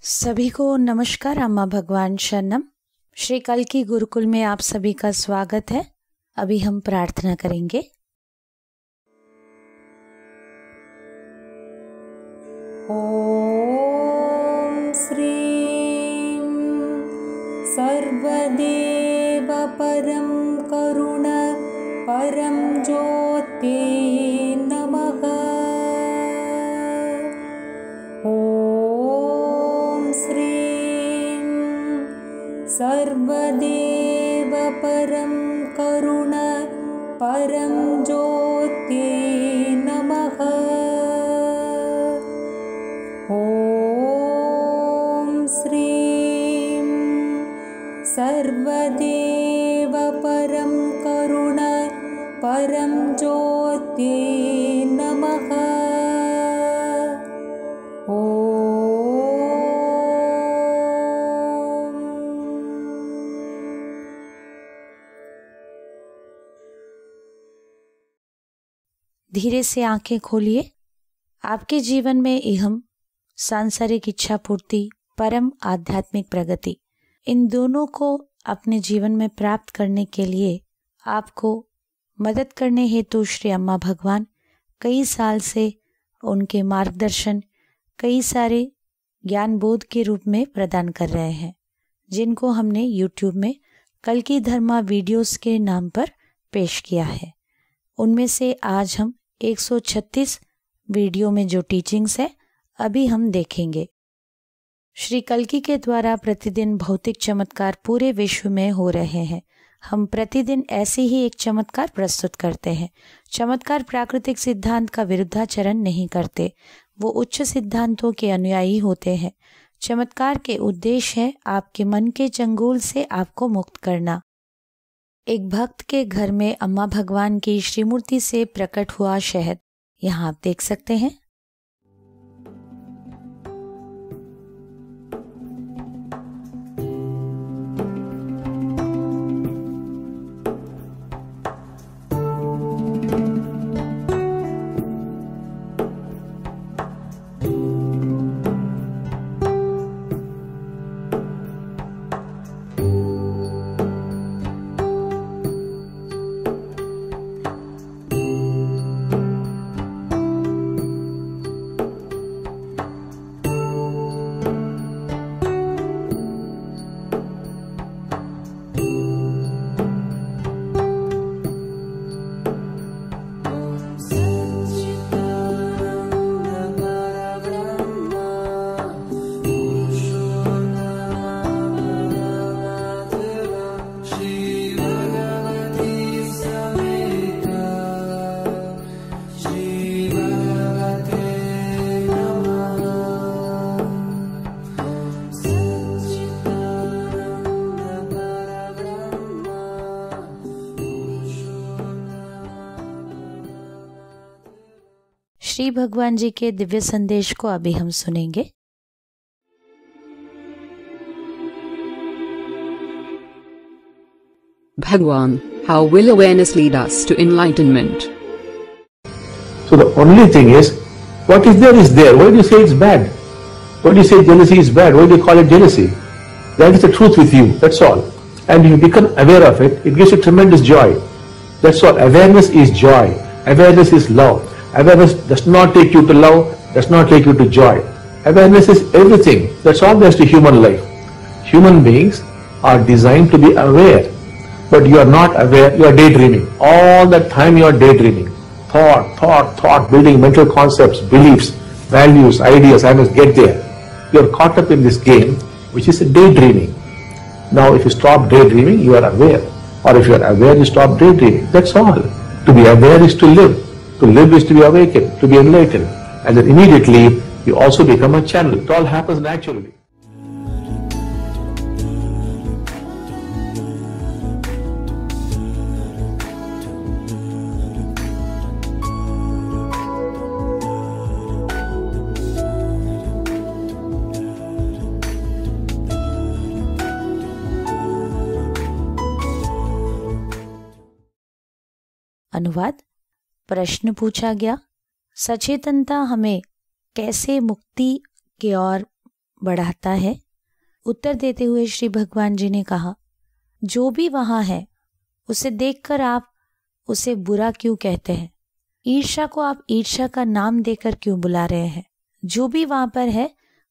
सभी को नमस्कार। अम्मा भगवान शरणम। श्री कल्की गुरुकुल में आप सभी का स्वागत है। अभी हम प्रार्थना करेंगे। ओम श्रीं सर्वदेव परं करुण परं ज्योते नमः। ओम श्रीं सर्वदेव परं करुण परं ज्योते नमः। ओम श्रीं सर्वदेव परं करुण परं ज्योते नमः। धीरे से आंखें खोलिए। आपके जीवन में इहम सांसारिक इच्छा पूर्ति, परम आध्यात्मिक प्रगति, इन दोनों को अपने जीवन में प्राप्त करने के लिए आपको मदद करने हेतु श्री अम्मा भगवान कई साल से उनके मार्गदर्शन कई सारे ज्ञान बोध के रूप में प्रदान कर रहे हैं, जिनको हमने YouTube में कल्की धर्मा वीडियोस के नाम पर पेश किया है। उनमें से आज हम 136 वीडियो में जो टीचिंग्स है अभी हम देखेंगे। श्री कल्की के द्वारा प्रतिदिन भौतिक चमत्कार पूरे विश्व में हो रहे हैं। हम प्रतिदिन ऐसे ही एक चमत्कार प्रस्तुत करते हैं। चमत्कार प्राकृतिक सिद्धांत का विरुद्धाचरण नहीं करते, वो उच्च सिद्धांतों के अनुयायी होते हैं। चमत्कार के उद्देश्य है आपके मन के चंगुल से आपको मुक्त करना। एक भक्त के घर में अम्मा भगवान की श्रीमूर्ति से प्रकट हुआ शहद, यहाँ आप देख सकते हैं। श्री भगवान जी के दिव्य संदेश को अभी हम सुनेंगे। Bhagwan, how will awareness lead us to enlightenment? So the only thing is, what is there. Why do you say it's bad? Why do you say jealousy is bad? Why do you call it jealousy? That is the truth with you, that's all. And if you become aware of it, it gives you tremendous joy. That's all. Awareness is joy. Awareness is love. Awareness does not take you to love, does not take you to joy. Awareness is everything. That's all there is to human life. Human beings are designed to be aware, but you are not aware, you are daydreaming. All that time you are daydreaming. Thought, building mental concepts, beliefs, values, ideas, I must get there. You are caught up in this game, which is daydreaming. Now if you stop daydreaming, you are aware. Or if you are aware, you stop daydreaming. That's all. To be aware is to live. To live is to be awakened, to be enlightened. And then immediately, you also become a channel. It all happens naturally. अनुवाद। प्रश्न पूछा गया, सचेतनता हमें कैसे मुक्ति की ओर बढ़ाता है। उत्तर देते हुए श्री भगवान जी ने कहा, जो भी वहां है उसे देखकर आप उसे बुरा क्यों कहते हैं? ईर्ष्या को आप ईर्ष्या का नाम देकर क्यों बुला रहे हैं? जो भी वहां पर है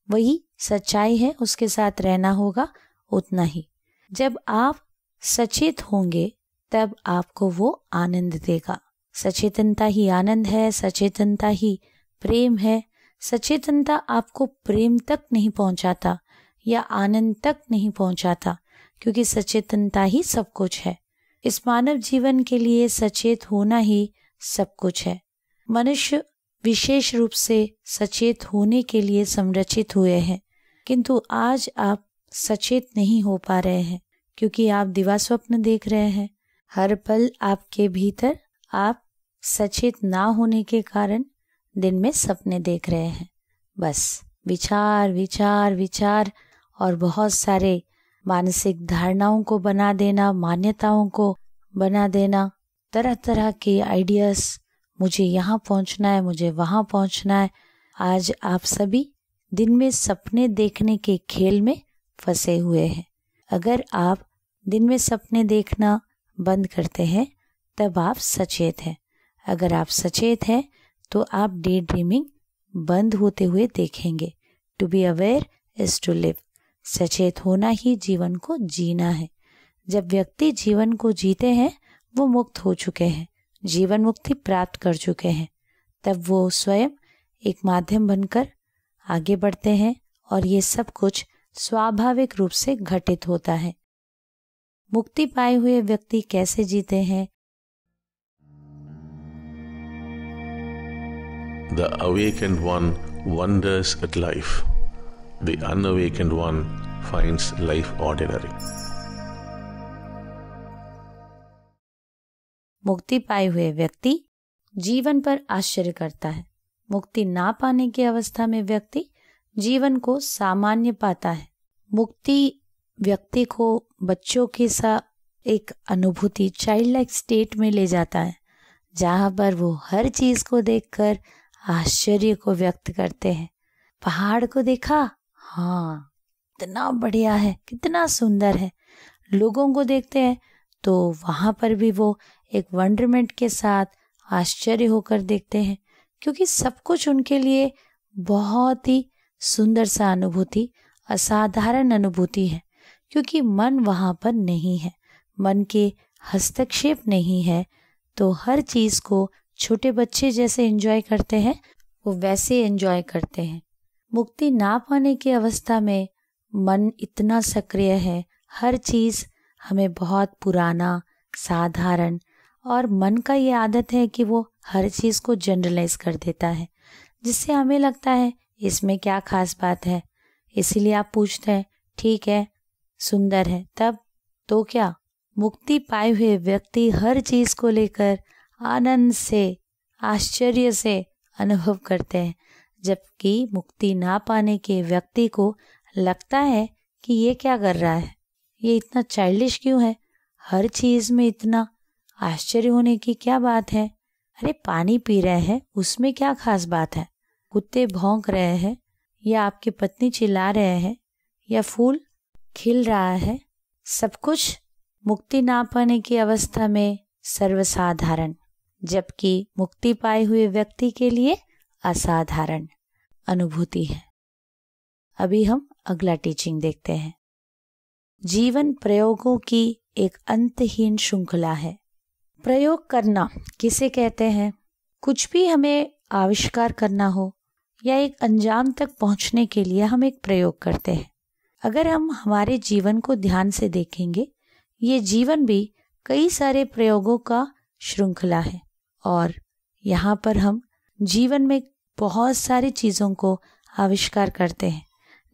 वही सच्चाई है, उसके साथ रहना होगा, उतना ही। जब आप सचेत होंगे तब आपको वो आनंद देगा। सचेतनता ही आनंद है, सचेतनता ही प्रेम है। सचेतनता आपको प्रेम तक नहीं पहुंचाता या आनंद तक नहीं पहुंचाता, क्योंकि सचेतनता ही सब कुछ है। इस मानव जीवन के लिए सचेत होना ही सब कुछ है। मनुष्य विशेष रूप से सचेत होने के लिए संरचित हुए हैं, किंतु आज आप सचेत नहीं हो पा रहे हैं क्योंकि आप दिवा स्वप्न देख रहे हैं। हर पल आपके भीतर आप सचेत ना होने के कारण दिन में सपने देख रहे हैं। बस विचार विचार विचार और बहुत सारे मानसिक धारणाओं को बना देना, मान्यताओं को बना देना, तरह तरह के आइडियाज, मुझे यहाँ पहुँचना है, मुझे वहाँ पहुँचना है। आज आप सभी दिन में सपने देखने के खेल में फंसे हुए हैं। अगर आप दिन में सपने देखना बंद करते हैं तब आप सचेत हैं। अगर आप सचेत हैं तो आप डे ड्रीमिंग बंद होते हुए देखेंगे। To be aware is to live. सचेत होना ही जीवन को जीना है। जब व्यक्ति जीवन को जीते हैं वो मुक्त हो चुके हैं, जीवन मुक्ति प्राप्त कर चुके हैं। तब वो स्वयं एक माध्यम बनकर आगे बढ़ते हैं और ये सब कुछ स्वाभाविक रूप से घटित होता है। मुक्ति पाए हुए व्यक्ति कैसे जीते हैं? The awakened one wonders at life. The unawakened one finds life ordinary. मुक्ति पाए हुए व्यक्ति जीवन पर आश्चर्य करता है। मुक्ति ना पाने की अवस्था में व्यक्ति जीवन को सामान्य पाता है। मुक्ति व्यक्ति को बच्चों के साथ एक अनुभूति, चाइल्ड लाइक स्टेट में ले जाता है, जहाँ पर वो हर चीज को देखकर आश्चर्य को व्यक्त करते हैं। पहाड़ को देखा, हाँ कितना बढ़िया है, कितना सुंदर है। लोगों को देखते हैं तो वहां पर भी वो एक वंडरमेंट के साथ आश्चर्य होकर देखते हैं, क्योंकि सब कुछ उनके लिए बहुत ही सुंदर सा अनुभूति, असाधारण अनुभूति है। क्योंकि मन वहां पर नहीं है, मन के हस्तक्षेप नहीं है, तो हर चीज को छोटे बच्चे जैसे एंजॉय करते हैं वो वैसे एंजॉय करते हैं। मुक्ति ना पाने की अवस्था में मन इतना सक्रिय है, हर चीज हमें बहुत पुराना, साधारण, और मन का ये आदत है कि वो हर चीज को जनरलाइज कर देता है, जिससे हमें लगता है इसमें क्या खास बात है। इसीलिए आप पूछते हैं ठीक है, सुंदर है, तब तो क्या? मुक्ति पाए हुए व्यक्ति हर चीज को लेकर आनंद से, आश्चर्य से अनुभव करते हैं, जबकि मुक्ति ना पाने के व्यक्ति को लगता है कि ये क्या कर रहा है, ये इतना चाइल्डिश क्यों है, हर चीज में इतना आश्चर्य होने की क्या बात है। अरे पानी पी रहे हैं उसमें क्या खास बात है, कुत्ते भौंक रहे हैं या आपकी पत्नी चिल्ला रहे हैं या फूल खिल रहा है, सब कुछ मुक्ति ना पाने की अवस्था में सर्वसाधारण, जबकि मुक्ति पाए हुए व्यक्ति के लिए असाधारण अनुभूति है। अभी हम अगला टीचिंग देखते हैं। जीवन प्रयोगों की एक अंतहीन श्रृंखला है। प्रयोग करना किसे कहते हैं? कुछ भी हमें आविष्कार करना हो या एक अंजाम तक पहुंचने के लिए हम एक प्रयोग करते हैं। अगर हम हमारे जीवन को ध्यान से देखेंगे, ये जीवन भी कई सारे प्रयोगों का श्रृंखला है, और यहाँ पर हम जीवन में बहुत सारी चीजों को आविष्कार करते हैं,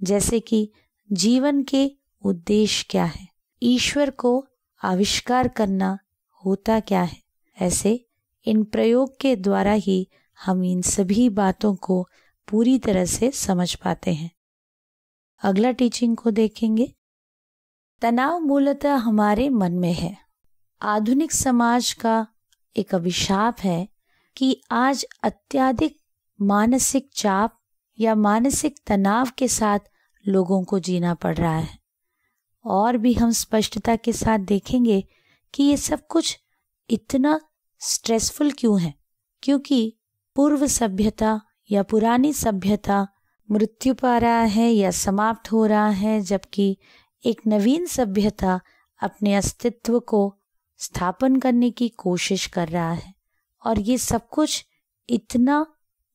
जैसे कि जीवन के उद्देश्य क्या है, ईश्वर को आविष्कार करना होता क्या है। ऐसे इन प्रयोग के द्वारा ही हम इन सभी बातों को पूरी तरह से समझ पाते हैं। अगला टीचिंग को देखेंगे। तनाव मूलतः हमारे मन में है। आधुनिक समाज का एक अभिशाप है कि आज अत्यधिक मानसिक चाप या मानसिक तनाव के साथ लोगों को जीना पड़ रहा है। और भी हम स्पष्टता के साथ देखेंगे कि ये सब कुछ इतना स्ट्रेसफुल क्यों है, क्योंकि पूर्व सभ्यता या पुरानी सभ्यता मृत्यु पा रहा है या समाप्त हो रहा है, जबकि एक नवीन सभ्यता अपने अस्तित्व को स्थापन करने की कोशिश कर रहा है। और ये सब कुछ इतना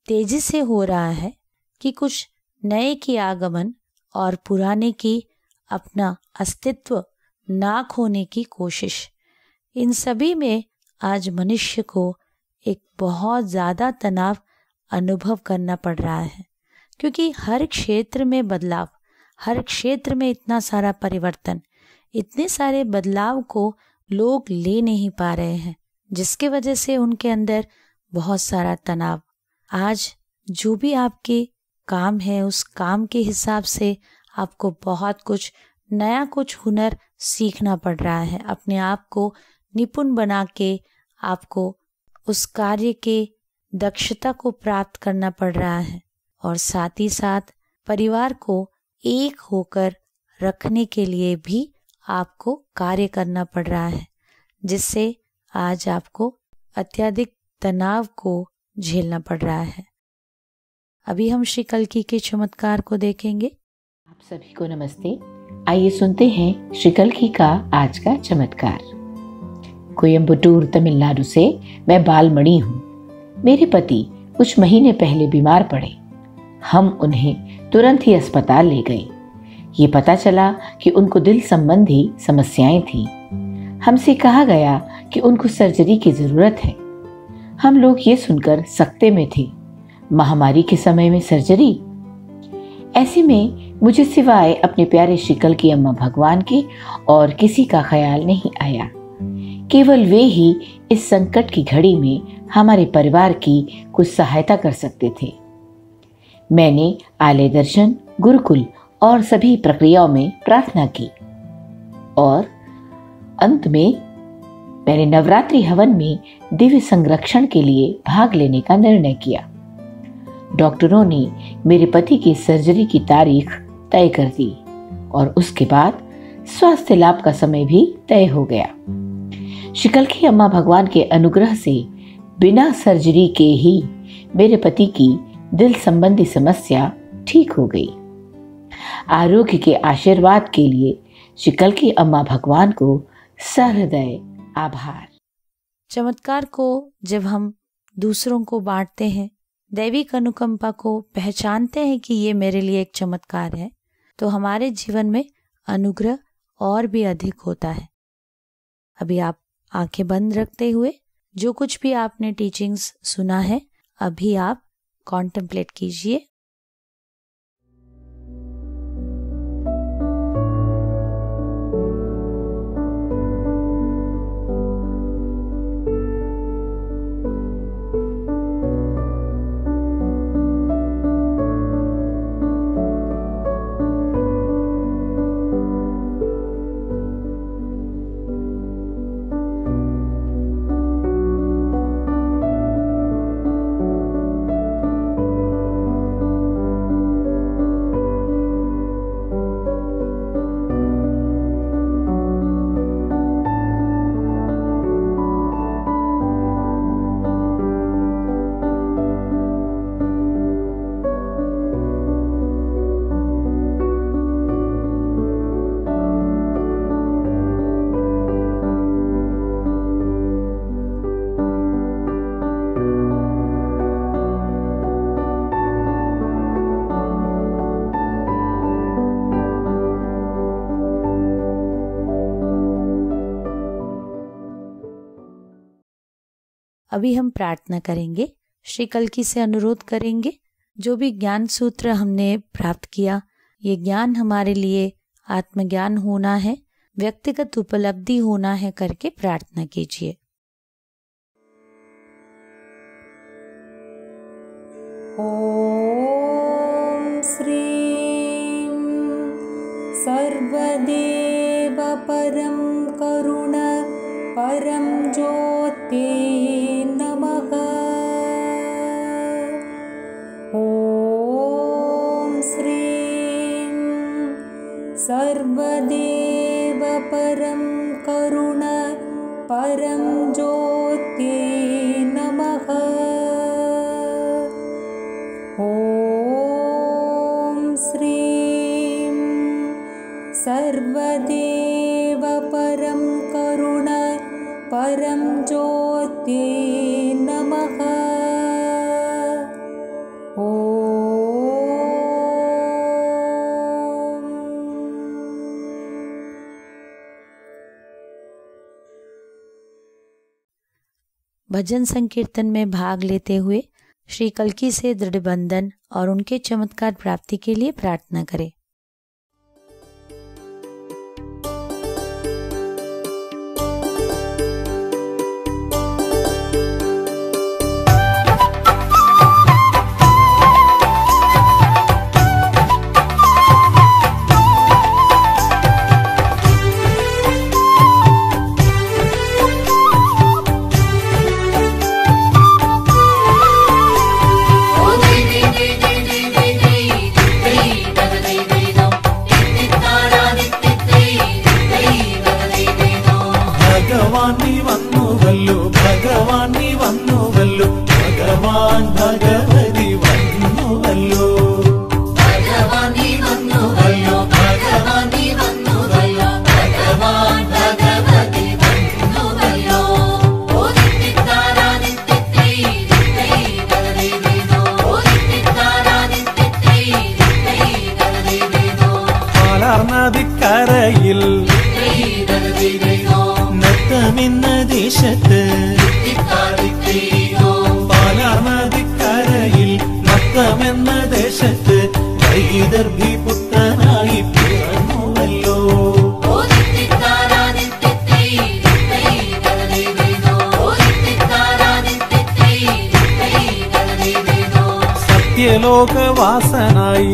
तेजी से हो रहा है कि कुछ नए की आगमन और पुराने की अपना अस्तित्व ना खोने की कोशिश, इन सभी में आज मनुष्य को एक बहुत ज़्यादा तनाव अनुभव करना पड़ रहा है, क्योंकि हर क्षेत्र में बदलाव, हर क्षेत्र में इतना सारा परिवर्तन, इतने सारे बदलाव को लोग ले नहीं पा रहे हैं, जिसके वजह से उनके अंदर बहुत सारा तनाव। आज जो भी आपके काम है, उस काम के हिसाब से आपको बहुत कुछ नया, कुछ हुनर सीखना पड़ रहा है। अपने आप को निपुण बना के आपको उस कार्य के दक्षता को प्राप्त करना पड़ रहा है, और साथ ही साथ परिवार को एक होकर रखने के लिए भी आपको कार्य करना पड़ रहा है, जिससे आज आपको अत्यधिक तनाव को झेलना पड़ रहा है। अभी हम श्री कल्की के चमत्कार को देखेंगे। आप सभी को नमस्ते। आइए सुनते हैं श्री कल्की का आज का चमत्कार। कोयम्बटूर तमिलनाडु से मैं बालमणि हूँ। मेरे पति कुछ महीने पहले बीमार पड़े। हम उन्हें तुरंत ही अस्पताल ले गए। ये पता चला कि उनको दिल संबंधी समस्याएं थीं। हमसे कहा गया कि उनको सर्जरी की जरूरत है। हम लोग ये सुनकर सकते में थे। महामारी के समय में सर्जरी? ऐसे में मुझे सिवाय अपने प्यारे श्री कल्की अम्मा भगवान के और किसी का ख्याल नहीं आया। केवल वे ही इस संकट की घड़ी में हमारे परिवार की कुछ सहायता कर सकते थे। मैंने आलय दर्शन, गुरुकुल और सभी प्रक्रियाओं में प्रार्थना की और अंत में मैंने नवरात्रि हवन में दिव्य संरक्षण के लिए भाग लेने का निर्णय किया। डॉक्टरों ने मेरे पति की सर्जरी की तारीख तय कर दी और उसके बाद स्वास्थ्य लाभ का समय भी तय हो गया। श्री कल्की अम्मा भगवान के अनुग्रह से बिना सर्जरी के ही मेरे पति की दिल संबंधी समस्या ठीक हो गई। आरोग्य के आशीर्वाद के लिए श्री कल्की अम्मा भगवान को सहृदय आभार। चमत्कार को जब हम दूसरों को बांटते हैं, दैविक अनुकंपा को पहचानते हैं कि ये मेरे लिए एक चमत्कार है, तो हमारे जीवन में अनुग्रह और भी अधिक होता है। अभी आप आंखें बंद रखते हुए जो कुछ भी आपने टीचिंग्स सुना है, अभी आप कॉन्टेम्पलेट कीजिए। अभी हम प्रार्थना करेंगे। श्री कल्की से अनुरोध करेंगे, जो भी ज्ञान सूत्र हमने प्राप्त किया, ये ज्ञान हमारे लिए आत्मज्ञान होना है, व्यक्तिगत उपलब्धि होना है करके प्रार्थना कीजिए। ॐ श्रीं सर्वदेव परं करुण परं ज्योते नमः। ॐ श्रीं सर्वदेव परं करुण परं ज्योते नमः। ॐ श्रीं सर्वदेव परं करुण परं ज्योते नमः। भजन संकीर्तन में भाग लेते हुए श्री कल्की से दृढ़ बंधन और उनके चमत्कार प्राप्ति के लिए प्रार्थना करें। കരയിൽ നത്തമെന്ന ദേശത്ത് പാലാനദിക്കരയിൽ നത്തമെന്ന ദേശത്ത് വൈദർഭി പുത്രനായി പിറന്നുവല്ലോ. സത്യലോകവാസനായി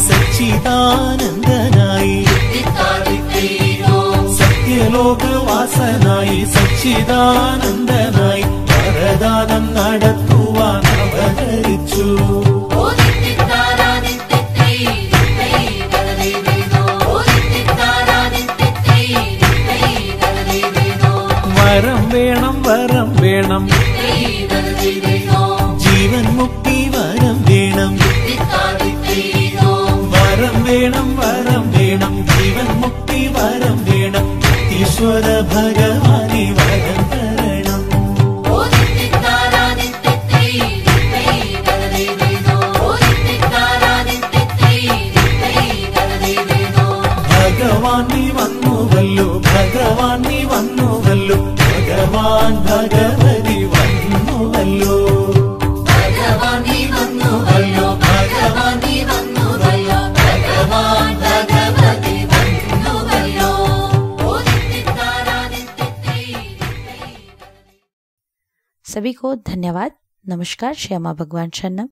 സച്ചിദാനന്ദനായി സത്യലോകവാസനായി സച്ചിദാനന്ദനായി വരദാനം നടത്തുവാൻ അവതരിച്ചു. വരം വേണം വരം വേണം ജീവൻ മുക്തി വരം വേണം. വരം വേണം വരം വേണം ജീവൻ മുക്തി വരം വേണം. ഈശ്വര ഭഗവാനെ വരം തരണം. ഭഗവാൻ നീ വന്നുവല്ലോ ഭഗവാൻ നീ വന്നുവല്ലോ ഭഗവാൻ ഭഗവതി വന്നുവല്ലോ. ഭഗവാൻ നീ വന്നുവല്ലോ ഭഗവാൻ നീ വന്നുവല്ലോ ഭഗവാൻ ഭഗവതി വന്നുവല്ലോ. सभी को धन्यवाद। नमस्कार। श्यामा भगवान शरणम।